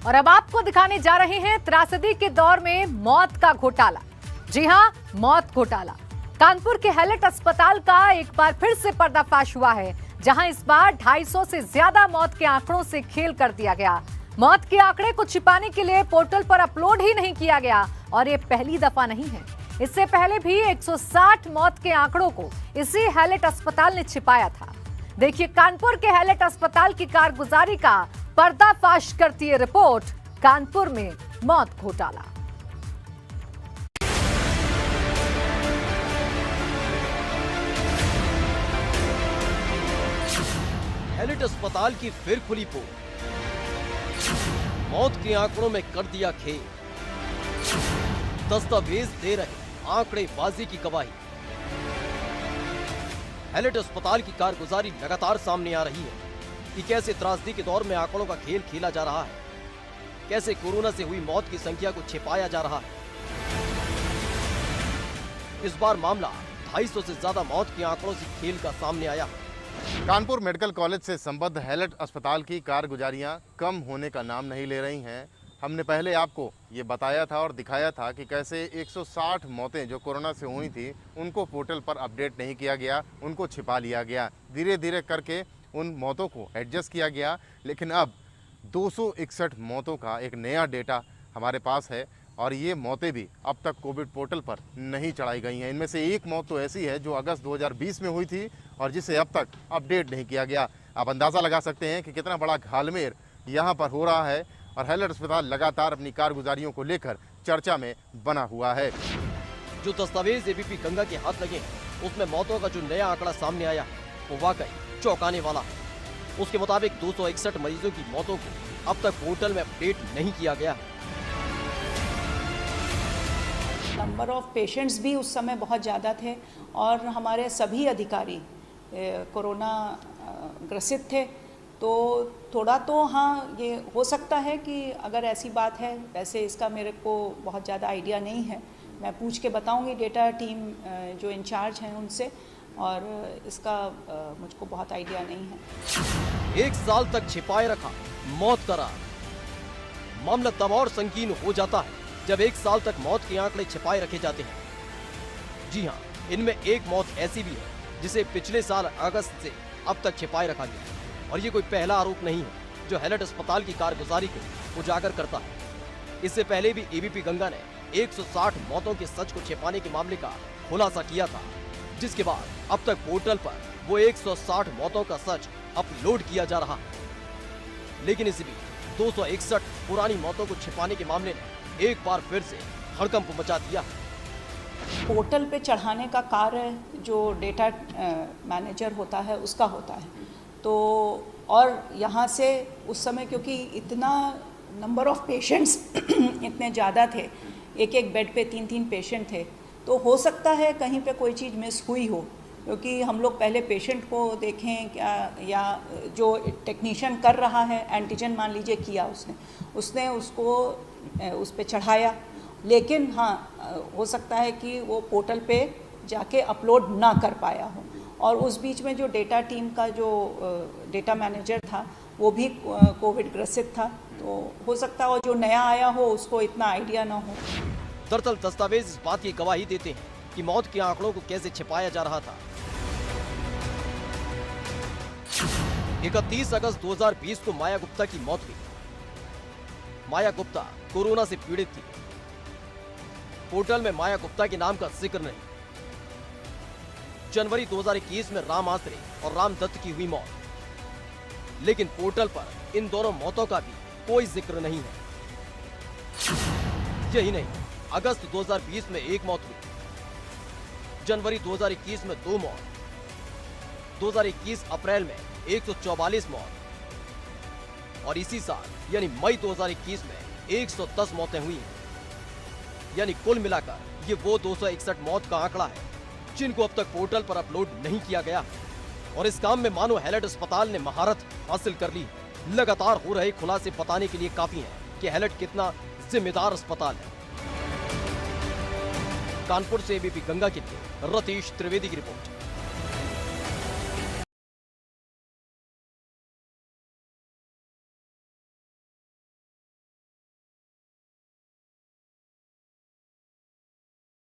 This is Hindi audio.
और अब आपको दिखाने जा रहे हैं त्रासदी के दौर में मौत का घोटाला। जी हां, मौत घोटाला। कानपुर के हैलेट अस्पताल का एक बार फिर से पर्दाफाश हुआ है, जहां इस बार 250 से ज्यादा मौत के आंकड़ों से खेल कर दिया गया। मौत के आंकड़े को छिपाने के लिए पोर्टल पर अपलोड ही नहीं किया गया और ये पहली दफा नहीं है। इससे पहले भी 160 मौत के आंकड़ों को इसी हैलेट अस्पताल ने छिपाया था। देखिए कानपुर के हैलेट अस्पताल की कारगुजारी का पर्दाफाश करती है रिपोर्ट, कानपुर में मौत घोटाला। हैलेट अस्पताल की फिर खुली पोल, मौत के आंकड़ों में कर दिया खेल, दस्तावेज दे रहे आंकड़ेबाजी की गवाही। हैलेट अस्पताल की कारगुजारी लगातार सामने आ रही है कि कैसे त्रासदी के दौर में आंकड़ों का खेल खेला जा रहा है, कैसे कोरोना से हुई मौत की संख्या को छिपाया जा रहा है। इस बार मामला 250 से ज्यादा मौत के आंकड़ों से खेल का सामने आया। कानपुर मेडिकल कॉलेज से संबद्ध हैलेट अस्पताल की कारगुजारियां कम होने का नाम नहीं ले रही हैं। हमने पहले आपको ये बताया था और दिखाया था कि कैसे 160 मौतें जो कोरोना से हुई थी उनको पोर्टल पर अपडेट नहीं किया गया, उनको छिपा लिया गया। धीरे धीरे करके उन मौतों को एडजस्ट किया गया, लेकिन अब 261 मौतों का एक नया डेटा हमारे पास है और ये मौतें भी अब तक कोविड पोर्टल पर नहीं चढ़ाई गई हैं। इनमें से एक मौत तो ऐसी है जो अगस्त 2020 में हुई थी और जिसे अब तक अपडेट नहीं किया गया। आप अंदाज़ा लगा सकते हैं कि कितना बड़ा घालमेर यहाँ पर हो रहा है और हैलेट अस्पताल लगातार अपनी कारगुजारियों को लेकर चर्चा में बना हुआ है। जो दस्तावेज एबीपी गंगा के हाथ लगे हैं, उसमें मौतों का जो नया आंकड़ा सामने आया वो वाकई चौंकाने वाला है। उसके मुताबिक 261 मरीजों की मौतों को अब तक पोर्टल में अपडेट नहीं किया गया है। नंबर ऑफ पेशेंट्स भी उस समय बहुत ज़्यादा थे और हमारे सभी अधिकारी कोरोना ग्रसित थे, तो थोड़ा तो हाँ ये हो सकता है कि अगर ऐसी बात है। वैसे इसका मेरे को बहुत ज़्यादा आइडिया नहीं है, मैं पूछ के बताऊंगी डेटा टीम जो इंचार्ज हैं उनसे, और इसका मुझको बहुत आइडिया नहीं है। 1 साल तक छिपाए रखा मौत का राज। मामला तब और संकीर्ण हो जाता है जब 1 साल तक मौत के आंकड़े छिपाए रखे जाते हैं। जी हाँ, इनमें एक मौत ऐसी भी है जिसे पिछले साल अगस्त से अब तक छिपाए रखा गया, और ये कोई पहला आरोप नहीं है जो हैलेट अस्पताल की कारगुजारी को उजागर करता है। इससे पहले भी एबीपी गंगा ने 160 मौतों के सच को छिपाने के मामले का खुलासा किया था, जिसके बाद अब तक पोर्टल पर वो 160 मौतों का सच अपलोड किया जा रहा है। लेकिन इसी बीच 261 पुरानी मौतों को छिपाने के मामले ने एक बार फिर से हड़कंप मचा दिया। पोर्टल पे चढ़ाने का कार्य जो डेटा मैनेजर होता है उसका होता है, तो और यहाँ से उस समय क्योंकि इतना नंबर ऑफ पेशेंट्स इतने ज़्यादा थे, एक एक बेड पे 3-3 पेशेंट थे, तो हो सकता है कहीं पे कोई चीज़ मिस हुई हो, क्योंकि हम लोग पहले पेशेंट को देखें क्या, या जो टेक्नीशियन कर रहा है एंटीजन मान लीजिए किया उसने उसको उस पर चढ़ाया, लेकिन हाँ हो सकता है कि वो पोर्टल पे जाके अपलोड ना कर पाया हो। और उस बीच में जो डेटा टीम का जो डेटा मैनेजर था वो भी कोविड ग्रसित था, तो हो सकता है वो जो नया आया हो उसको इतना आइडिया ना हो। दरअसल दस्तावेज इस बात की गवाही देते हैं कि मौत के आंकड़ों को कैसे छिपाया जा रहा था। 31 अगस्त 2020 को माया गुप्ता की मौत हुई। माया गुप्ता कोरोना से पीड़ित थी। पोर्टल में माया गुप्ता के नाम का जिक्र नहीं। जनवरी 2021 में राम आसरे और राम दत्त की हुई मौत, लेकिन पोर्टल पर इन दोनों मौतों का भी कोई जिक्र नहीं है। यही नहीं, अगस्त 2020 में 1 मौत हुई, जनवरी 2021 में 2 मौत, 2021 अप्रैल में 144 मौत, और इसी साल यानी मई 2021 में 110 मौतें हुई हैं। यानी कुल मिलाकर ये वो 261 मौत का आंकड़ा है जिनको अब तक पोर्टल पर अपलोड नहीं किया गया। और इस काम में मानो हैलेट अस्पताल ने महारत हासिल कर ली। लगातार हो रहे खुलासे बताने के लिए काफी हैं कि हैलेट कितना जिम्मेदार अस्पताल है। कानपुर से एबीपी गंगा के लिए रतीश त्रिवेदी की रिपोर्ट।